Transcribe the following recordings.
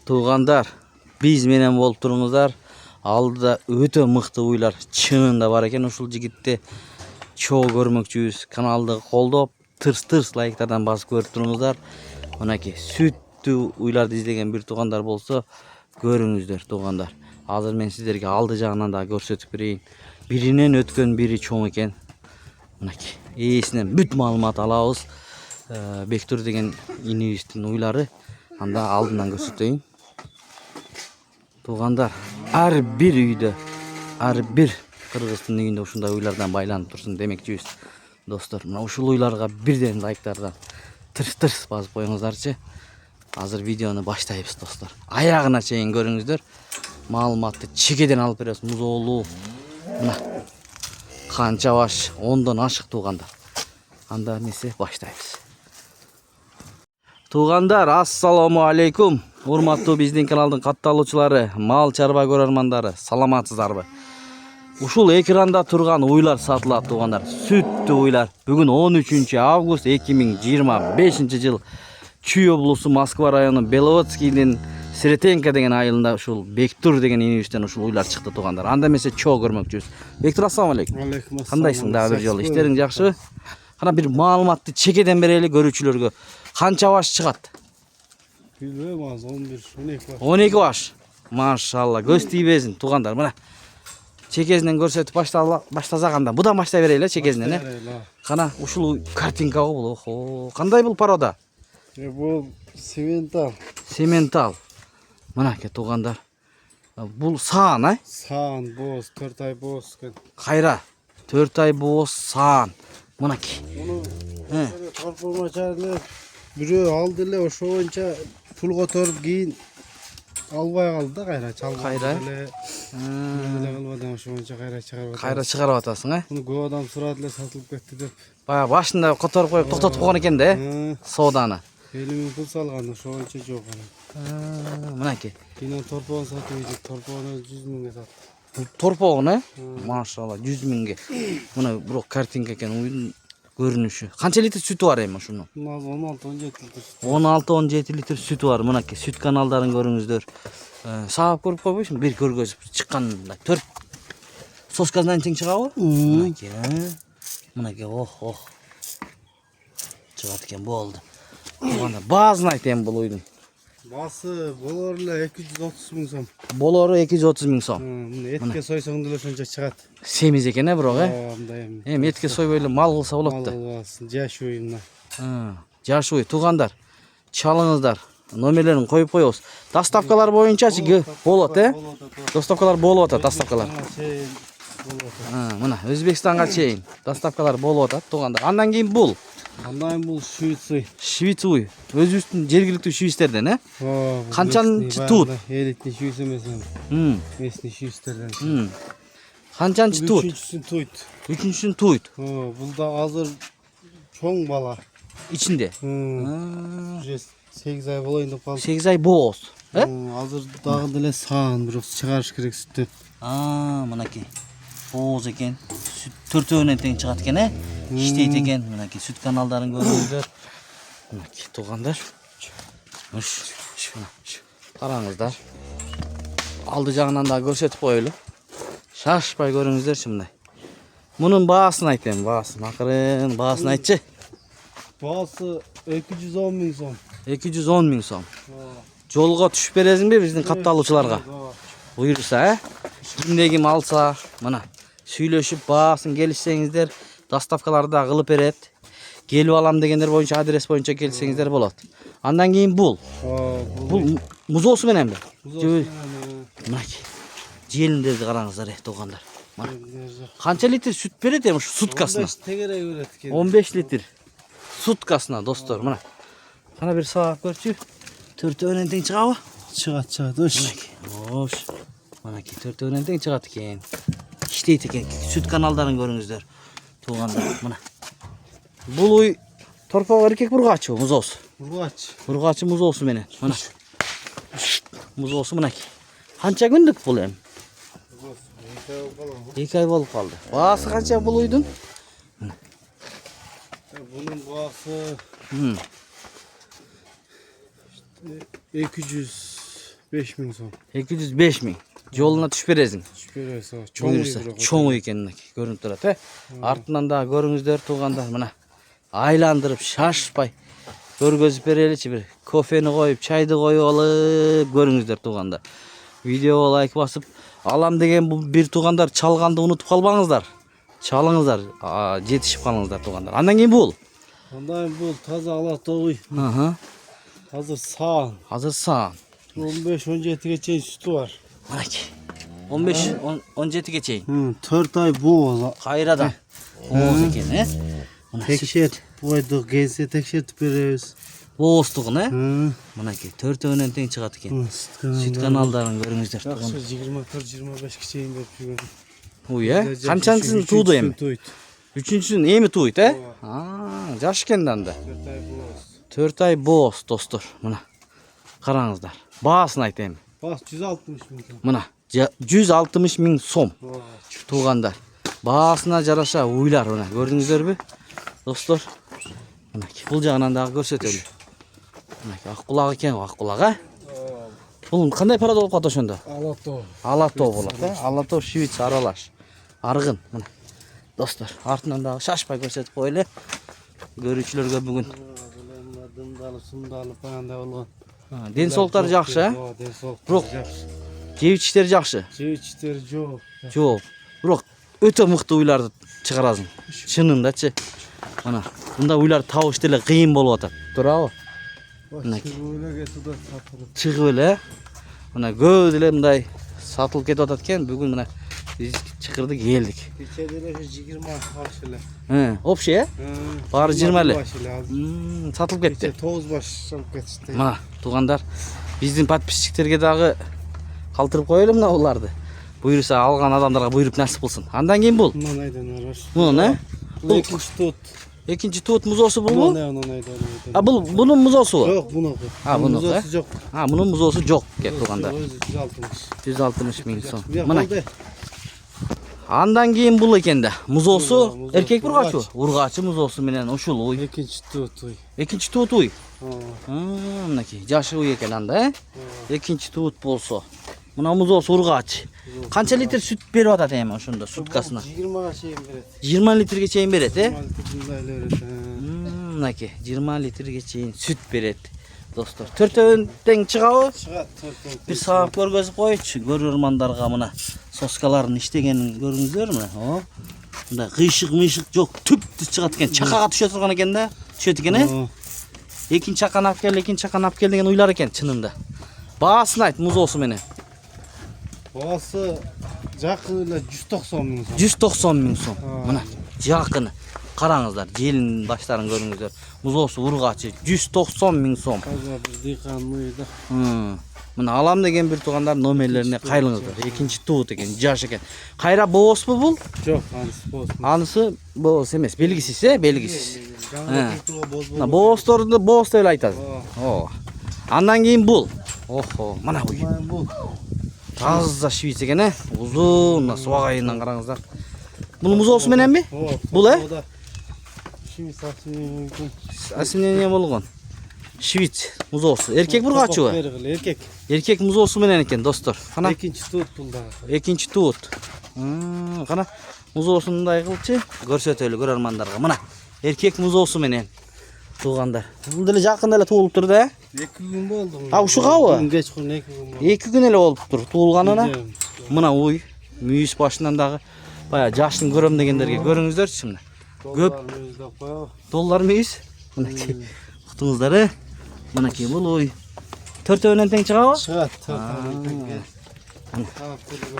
Tuğanдар, biz menen bolup turuңуздар. Aldıda öte mыкты uylар чынында бар экен. Ушул жигитти чоо көрмөкчүбүз. Каналды колдоп, тырс лайктардан басып көрүп туруңуздар. Мынакей сүттүү уйларды издеген бир туугандар болсо, көрүңүздөр туугандар. Азыр мен сиздерге алды жагынан да көрсөтүп берейин. Биринен өткөн бири чоң экен. Мынакей ээсинен бүт маалымат алабыз. Бектур деген инибиздин уйлары. Анда алдынан көрсөтөйүн. Туугандар, ар бир үйдө, ар бир кыргыздын үйүндө ушундай уйлардан байланып турсун демекчибиз. Достор, мына ушул уйларга бирден лайктардан тырс басып коюңуздарчы. Азыр видеону баштайбыз, достор. Аягына чейин көрүңүздөр. Маалыматты чекеден алып беребиз. Музоолуу. Мына канча баш 10дон ашык туугандар. Анда эмесе баштайбыз. Туугандар, ассаламу алейкум. Урматтуу биздин каналдын катталуучулары, мал чарба көрөрмандары, саламатсыздарбы? Ушул экранда турган уйлар сатылат туугандар. Сүттүү уйлар. Бүгүн 13 август 2025 жыл. Чүй облусу Москва району Беловодскийдин Сретенка деген айылында ушул Бектур деген инибизден ушул уйлар чыкты туугандар. Анда эмесе чоо көрмөкчүбүз. Бектур, ассаламу алейкум. Алейкум ассалам. Кандайсың дагы бир жолу? Иштериң жакшыбы? Кана бир маалыматты чекеден берели көрүүчүлөргө. Канча баш чыгат? Билбейм, аз 11-12 баш. 12 баш. Машалла, көз тийбесин туугандар. Мына чекесинен көрсөтүп баштасак анда. Будан баштай берели чекесинен, Кана ушул картинка го бул. Охо, кандай бул порода? Бул сементал. Сементал. Мынакей туугандар. Бул саан, Саан, боз, 4 ай боз экен. Кайра 4 ай боз саан. Мынакей. Муну торпомачаны бирөө алды эле, ошо боюнча пул которуп кийин албай калды да, кайра чалган. Кайра? Эле кылбадан ошо боюнча кайра чыгарып атат. Кайра чыгарып атасың, Муну көп адам сурады эле, сатылып кетти деп. Бая башында которуп коюп токтотуп койгон экен да, сооданы. 50 000 пул салган, ошо боюнча жок анан. Мынакей. Кийин торпон сатып ийдик, торпону 100 000ге саттым. Торпогун, Машалла, 100 000ге. Мына бирок картинка экен, уйдун көрүнүшү. Канча литр сүтү бар эми ушунун? 16-17 литр. 16-17 литр сүтү бар. Мынакей сүт каналдарын көрүңүздөр. Саап көрүп койбойсуң? Бир көргөзүп чыкканда 4 соскасынан тең чыгабы? Мынакей, Мынакей, ох. Чыгат экен, болду. Мына баазын айт эми бул уйдун. Басы болор эле 230 000 сом. Болору 230 000 сом. Мына этке сойсоң деле ошончо чыгат. Семиз экен, бирок, Мындай эми. Эми этке сойбой эле мал кылса болот да. Жаш уйумна. Жаш уй, туугандар. Чалыңыздар. Номерлерин коюп коебуз. Доставкалар боюнчачы болот, Доставкалар болуп атат, доставкалар. Мына Өзбекстанга чейин доставкалар болуп атат, туугандар. Андан кийин бул. Андан бул швейцуй. Швейцуй. Өзүбүздүн жергиликтүү швейцтерден, Канчанчы тут? Элитный швейц эмес. Местный швейцтерден. Канчанчы тут? Үчүнчүсүн туйт. Үчүнчүсүн туйт. Бул да азыр чоң бала. Ичинде. 8 ай болоюн деп калды. 8 ай бооз. Азыр дагы деле саан, бирок чыгарыш керек сүттү. Мынакей. Бооз экен. Сүт төртөөнөн тең чыгат экен, Иштейт экен. Мынакей сүт каналдарын көрүңүздөр. Мынакей туугандар. Караңыздар. Алды жагынан да көрсөтүп коелу. Шашпай көрүңүздөрчү мындай. Мунун баасын айт эми, акырын баасын айтчы. Баасы 210 000 сом. 210 000 сом. Жолго түшүп бересиңби биздин катталуучуларга? Буйруса, кимде ким алса, мына сүйлөшүп баасын келишсеңиздер, доставкаларды да кылып берет. Келип алам дегендер боюнча адрес боюнча келсеңиздер болот. Андан кийин бул. Бул музоосу мененби? Мынакей. Желиндерди караңыздар, туугандар. Канча литр сүт берет эми ушу суткасына? 15 тегерек берет экен. 15 литр суткасына, достор. Мына. Кана бир саап көрчү. Төртөөнөн тең чыгабы? Чыгат. Мынакей төртөөнөн тең чыгат экен. Иштейт экен. Сүт каналдарын көрүңүздөр. Туугандар, мына. Бул уй торпого эркек бургачы, музоосу. Бургачы музоосу менен. Мына. Музоосу мынакей. Канча күндүк бул эми? 2 ай болуп калды. Баасы канча бул уйдун? Bunun boğası 200 5000 so'm. 205 ming. Yoluna tushib berasing. Şüphelesi. Buyursa, çoğu ekenlik görünüp turadi. Артынан da görüңүздөр туғандар, мына айландырып шашпай көргөзүп береличи, bir кофени коюп, чайды коюп алып көрүңүздөр туғандар. Видеого лайк басып, алам деген бул бир туғандар чалганды унутуп калбаңыздар. Çalыңыздар, жетишип калыңыздар туғандар. Андан кийин бул. Ondan bu taze Alatoğuy. Hazır sağ. Азыр саан. 15-17'ye çeyin sütü var. Мынакей. 15-17ге чейин. 4 ay bu. Кайрадан. Бооз экен, э? Мына Tekşet. Bu ayda gelse tekşet bereriz. бооздугун, э? Мынакей 4-өөнөн тең чыгат экен. Süt kanaldарын көрүңүздөр туган. 24-25 çeyin de yapıyor. Уй, э? Канчанчысын тууду эми? 3-чүсүн эми туйт, э? Жаш экен да анда. 4 ay бооз, достор. Мына. Караңыздар. Баасын айт эми. Bas 160 bin. Мына 160 миң сом. Туғандар. Баасына жараша уйлар, мына көрдүңүздөрбү? Достор. Мынакей. Бул жагынан дагы көрсөтөлү. Мынакей ак кулак экен, ак кулак, а? Бул кандай порода болуп калат ошондо? Alato. Алато болот, э? Алато Швейц аралаш. Аргын, мына. Достор, артынан дагы шашпай көрсөтүп коелу. Көрүүчүлөргө бүгүн. Dımdalı, sımdalı falan da olgan. Ден соолуктары жакшы, э? Бирок жеп ичтери жакшы. Жеп ичтери жок. Жок. Бирок өтө мыкты уйларды чыгарасың. Чынындачы. Мына мындай уйлар табыш деле кыйын болуп атат. Туурабы? Чыгып эле. Мына көп деле мындай сатылып кетип атат экен. Бүгүн мына биз чыкырдык келдик. Кечеделе 20 алыш эле. Общий, э? Баары 20 эле. Сатылып кетти. 9 баш салып кетишти. Мына тугандар, биздин подписчиктерге дагы калтырып коелу мына уларды. Буйруса алган адамдарга буйруп насип кылсын. Андан кийин бул. Мынайдан араш. Муну, э? Бул экинчи тот. Экинчи туут музоосу булбу? Мынайдан. Бул бунун музоосу. Жок, бунуку. Бунуку, э? Жок. Мунун музоосу жок экен тугандар. 160. 160 миң сом. Мына. Андан кийин бул экен да. Музоосу эркек ургачы. Ургачы музоосу менен ушул уй. Экинчи тот. Экинчи туут уй. Мынакей жашы уй экен анда, э? Экинчи туут болсо. Мына музоосу ургач. Канча литр сүт берип атат эми ошондо суткасына? 20 чейин берет. 20 литрге чейин берет, э? 20 литр Мынакей 20 литрге чейин сүт берет. Достор, 4 тең чыгабы? Чыгат. Бир саап көргөзүп койчу көрөрмандарга мына соскаларын иштегенин көрүңүздөр мына. Мында кыйшык жок, түп-түз чыгат экен. Чакага түшө турган экен да. Түшөт экен, э? Экинчи чаканы алып кел, экинчи чаканы алып кел деген уйлар экен чынында. Баасын айт музоосу менен. Баасы жакын эле 190 миң сом. 190 миң сом. Мына жакыны. Караңыздар, желин баштарын көрүңүздөр. Музоосу ургачы 190 миң сом. Таза бир дыйкан мыйда. Мына алам деген бир тугандар номерлерине кайрылыңыздар. Экинчи туут экен, жаш экен. Кайра боозбу бул? Жок, анысы бооз. Анысы бооз эмес, белгисиз, белгисиз. Мына боозторду бооз деп эле айтат. Андан кийин бул. Охо, мына буй. Таза Швейц экен, э? Узун, суагайынан караңыздар. Бул музоосу мененби? Бул, э? Швейц асымен. Асымен болгон. Швейц музоосу. Эркек бургачыбы? Эркек. Эркек музоосу менен экен, достор. Кана Экинчи туут бул да. экинчи туут. Кана музоосундай кылчы көрсөтөлү көрөрмандарга. Мына эркек музоосу менен туугандар. Бул деле жакын эле туулуп турду, э? 2 күн болду. Ушугабы? Кечкүн 2 күн болду. 2 күн эле болуп тур туулганына. Мына уй, мүйүс башынан дагы бая жашын көрөм дегендерге көрүңүздөрчү мына. Көп доллар мүйүс. Мынакей. Уктуңуздар, э? Мынакей бул уй. 4-өөнөн тең чыгабы? Чыгат.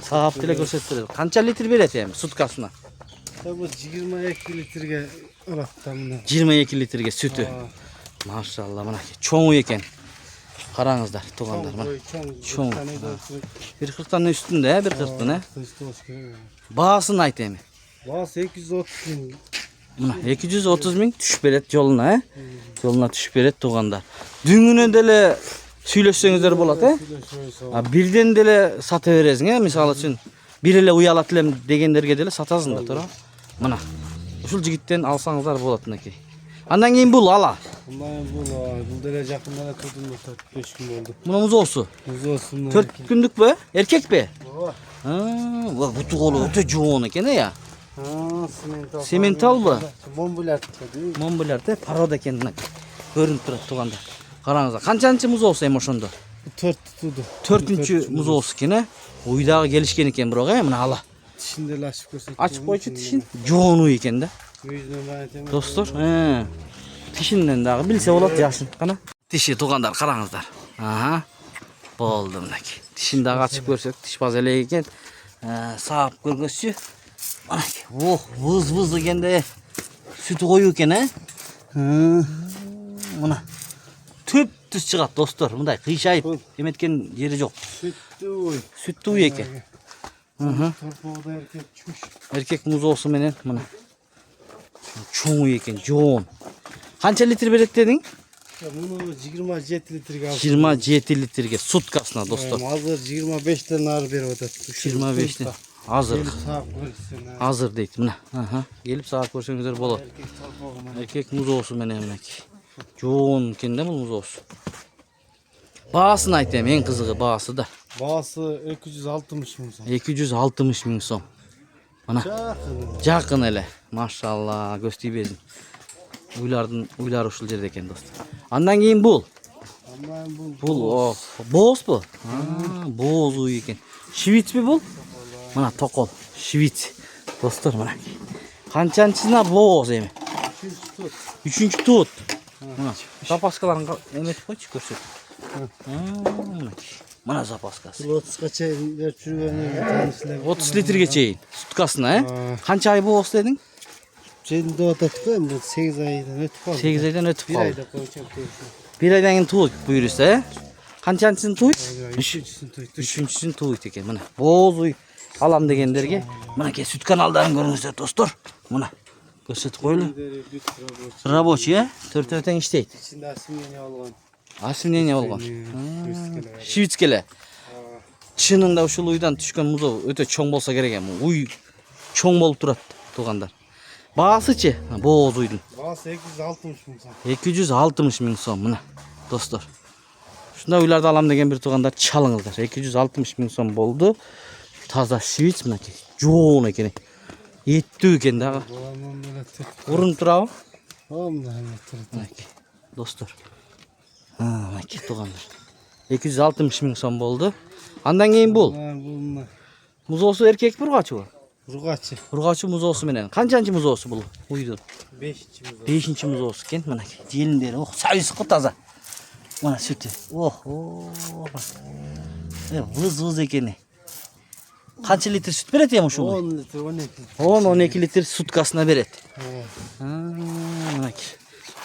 Саап деле көрсөтүп. Канча литр берет эми суткасына? Бул 22 литрге алат да мына. 22 литрге сүтү. Машалла, мынакей чоң экен. Караңыздар, туугандар, мына. Чоң. Бир 40тан үстүндө, бир 40тын, э? Баасын айт эми. Баасы 230 миң. Мына 230 миң түшүп берет жолуна, э? Жолуна түшүп берет туугандар. Дүңүнөн деле сүйлөшсөңүздөр болот, э? Бирден деле сата бересиң, э? Мисалы үчүн бир эле уялат элем дегендерге деле сатасың да, туура. Мына ушул жигиттен алсаңыздар болот мынакей. Andan keyin bul ala. Bundan bu dele yakınlara tutun da 5 gün oldu. Buna muz olsun. Muz olsun. 4 günlük be. Erkek be. Baba. Ha, bu tuğulu öte joğun eken ya. Ha, simental. Simental mı? Mombulert değil mi? Mombularda paroda ekeninden görünüp turат tuganda. Qarаңызlar. Qanchанчы muz olsa hem oşonda? 4 tutuldu. 4-nчü muz olsa kene. Uydağı gelişken eken biroq ya, mana ala. Dişinde laşıp gösterdi. Açıp koyçu tişin joğunu eken de. Yüzüne ben etemem. Dostlar, tişinden dağı bilse bolat yaşın. Qana. Tişi tugandar qarаңыздар. Aha. Boldu mınaki. Tişini dağı açıp görsek tiş baz ele eken. Sağıp görgösçü. Manaki. Oh, vız eken de. Sütü koyu eken ha. Mana. Tüp tüs çıgat dostlar. Bunday kıyşayıp emetken yeri yok. Süttü oy. Sütlü uy eken. Torpağda erkek çüş. Erkek muz olsun menen mana. Çoğun uy eken, joğun. Qancha litr beret dedin? Ya bunu 27 litre aldım. 27 litrege sutkasına dostlar. Hazır 25'ten nar bir oda. 25'te. Hazır. Sağ koysun ha. Hazır deyit mine. Gelip saat görsеңizdер болот. Erkek torpağına. Erkek muz olsun mene emek. Joğun kende bu muz olsun. Bağısını aytayım, en kızığı bağısı da. Bağısı 260 mı sen? 260 ming so'm. Mana Çakın. жақын ele. Maşallah gösteri bezin. Uylar uşul jerde eken dostlar. Andan keyin bul. Ama Bul o. Boz bu. Boz uy eken. Şivit mi bul? Mana tokol. Şivit. Dostlar mana. Qanchанчысына boz emi. tut. 3-nчü tut. Mana zapaskalarını emetip koyçu görsek. Mana zapaskası. 30'a çayın ver çürüğüne tanışlar. 30 litrege çeyin. Sutkasına he? Qancha ay boz dedin? Senin doğdattın bu 8 aydan ötüp kaldı. 8 aydan ötüp Bir kaldı. ayda koyacağım koyacağım. Bir aydan keyin tuğ buyursa he? Qanchанчысын tuğ? Üçüncüsünü tuydu. Üçüncüsünü tuğ eken. Mana boz uy alam degenderge. Mana ke süt kanallarını görüңүздөр dostlar. Mana көрсөтүп коелу. Рабочий he? Төртөтен иштейт. İçinde asimyeni algan. Асымнение болгон. Швицкеле. Чынында ушул уйдан түшкөн музо өтө чоң болсо керек эми. Уй чоң болуп турат туугандар. Баасычы? Бооз уйдун. Bağısı 260 mı sen? 260 миң сом мына достор. Ушундай уйларды алам деген бир туугандар чалыңыздар. 260 миң сом болду. Таза швиц мынакей. Жоон экен. Еттүү экен дагы. Babamın böyle tık. Урун турабы? Oğlum da hemen tırtı. Мынакей. Достор. Мынакей туугандар. 260 миң сом болду. Андан кийин бул. Bununla. Музоосу эркек бургачыбы? Rugaçı. Ургачы музоосу менен. Канчанчы музоосу бул уйдун? 5 içimiz var. 5-нчи музоосу экен. Мынакей. Желиндери, ох, сабисы кып таза. Мына сүтү. Ох, выз экен. Канча литр сүт берет эми ушул? 10 litre 12. 10-12 литр суткасына берет. Evet. Мынакей.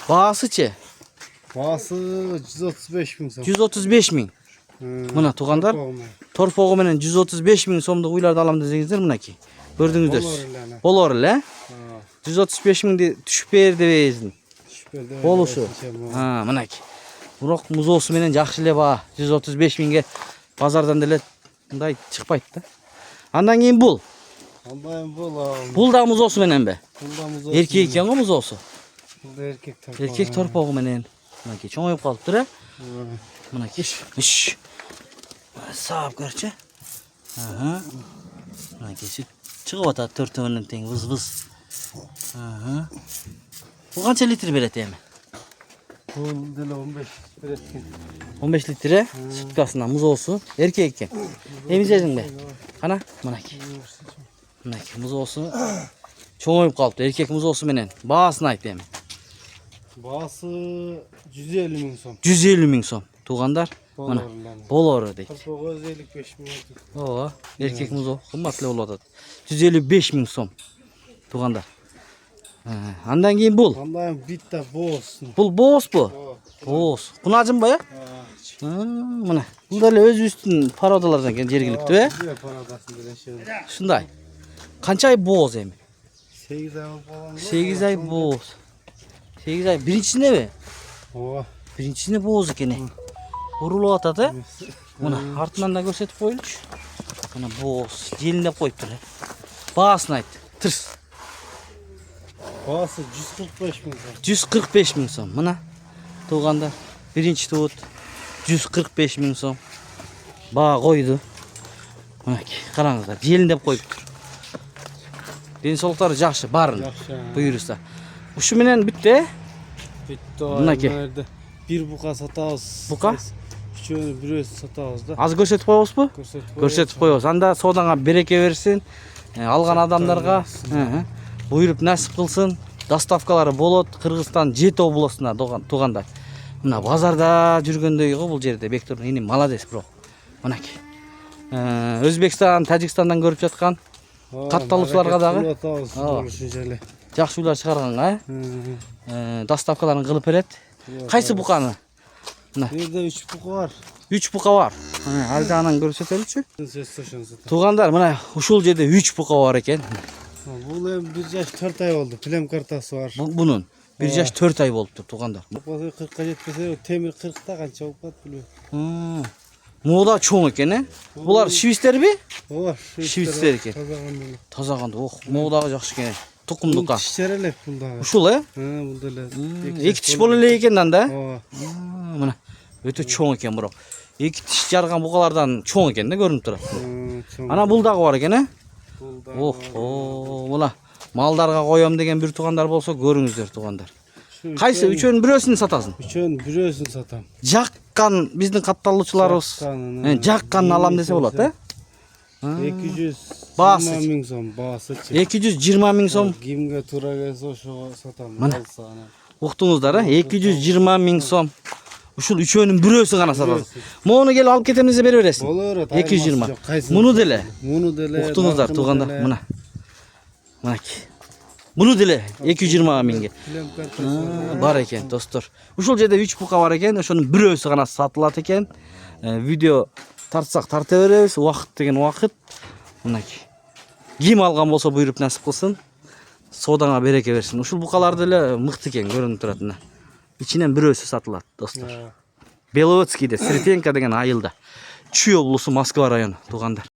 Баасычы? Bağısı 135 bin son. 135 миң. Мына туугандар, торпогу менен 135 миң сомдук уйларды алам десеңиздер мынакей. Көрдүңүздөр. Болор эле. 135 миңди түшүп бер дебейсиң. Болушу. Мынакей. Бирок музоосу менен жакшы эле баа. 135 миңге базардан деле мындай чыкпайт да. Андан кийин бул. Allah'ım bul. Бул да музоосу мененби? Buldamız olsun. Эркек экен го музоосу. Bulda erkek tabii. Эркек торпогу менен. Мынакей чоңоюп калыптыр э. Мынакей. Иш. Саап көрчү. Мынакей сүт чыгып атат төртөөнүн тең выз. Бул канча литр берет эми? Bul dile 15 üretken. 15 litre sütkasına muzolsu erkek eкен. Emizedin be. Kana mınaki. Mınaki muzolsu çoğuyup kalıptı. Erkek muzolsu menen. Bağısını ayt emi. Bağısı 150 bin son. 150 ming so'm. Tug'andar. Mana bolori deydi. Torpoğu 155 bin oldu. Oo, erkek muzo qimmatli bo'ladi. 155 ming so'm. Tug'andar. Andan keyin bul. Allah'ım bitta boğulsun. Bul boz bu. Boz. Kunacım baya. Mana. Bunda ele öz üstün parodalardan kelgan jergilikti be. Güzel paradasın böyle şey. Shunday. Qancha ay boz emi? 8 ay falan. 8 ay boz. 8 ay birinchisinde mi? Oo. Birinchisinde boz ekan. Urulup atadi. Mana artından da ko'rsatib qo'yilchi. Mana boz, jelindep qo'yibdir. Bahasini ayt. Tirs. Bağısı 145 bin so'm. 145 ming so'm. Mana tug'anlar. Birinchi tut 145 ming so'm. Bağı qo'ydi. Mana qarangizlar, jelindeb qo'yib tur. Densoqliklari yaxshi, barin. Yaxshi. Buyursa. Shu bilan bitta Bitti Bunaki. nerede? Bir buqa satamiz. Buqa? Üçünü bir satamiz da. az ko'rsatib qo'yasizmi? Ko'rsatib qo'yasiz. Anda savdoga bereke bersin. Algan adamlarga buyurup nasip qilsin. Dastavkalары болот. Qirg'iziston Jeti областына туганда. Мына базарда жүргөндөй го бул жерде Бектур эни молодец бирок. Мынакей. Өзбекстан, Тажикстандан көрүп жаткан катталуучуларга дагы жакшы уйлар чыгарганга, доставкаларын кылып берет. Кайсы буканы? Мына Nerede 3 buqa var? 3 бука бар. Ал жагынан көрсөтөлүчү. Туугандар, мына ушул жерде 3 бука бар экен. Бұл hem 1 yaş 4 ay oldu. Film kartası var. Bunun 1 жаш 4 ай болуптур туугандар. Bukası 40'a жетпесе темір 40'ta kança bukat biliyor. Мода чоң экен, э? Булар швейцтерби? O var. Швейцтер экен. Kazağın Таза канды. Ох, модагы жакшы экен. Тукумдукка. Şişerelek bundağı. Ушул, э? Bunda le. 2 тиш боло эле экен да? O. Мына өтө чоң экен бирок. 2 тиш жарган бугалардан чоң экен да көрүнүп турат. Ана бул дагы бар экен, э? Ох, мына малдарга коём деген бир туугандар болсо көрүңүздөр туугандар. Кайсы үчөөнүн бирөөсүн сатасың? Üçünün birösün satam. Жаккан биздин катталуучуларыбыз жакканын алам десе болот, э? 220 bin so'm bağısı. 220 миң сом. Kimge tura gelse oşuğa satam. Mana. Уктуңуздар, э? 220 миң сом. Ушул үчөөнүн бирөөсүн гана сатасың. Мону келип алып кетемиз деп бере бересиң. Olur. 220. Муну деле. Bunu dele. Уктуңуздар, туугандар, мына. Мынакей. Муну деле 220 миңге. Film kartası. Бар экен, достор. Ушул жерде 3 бука бар экен, ошонун бирөөсү гана сатылат экен. Видео тартсак тарта беребиз, убакыт деген убакыт. Мынакей. Ким алган болсо буйруп насип кылсын. Содаңа береке берсин. Ушул букалар деле мыкты экен, көрүнүп турат мына. Ичинен бирөөсү сатылат, достор. Беловодскийде, Сретенка деген айылда. Чүй облусу, Москва району, туугандар.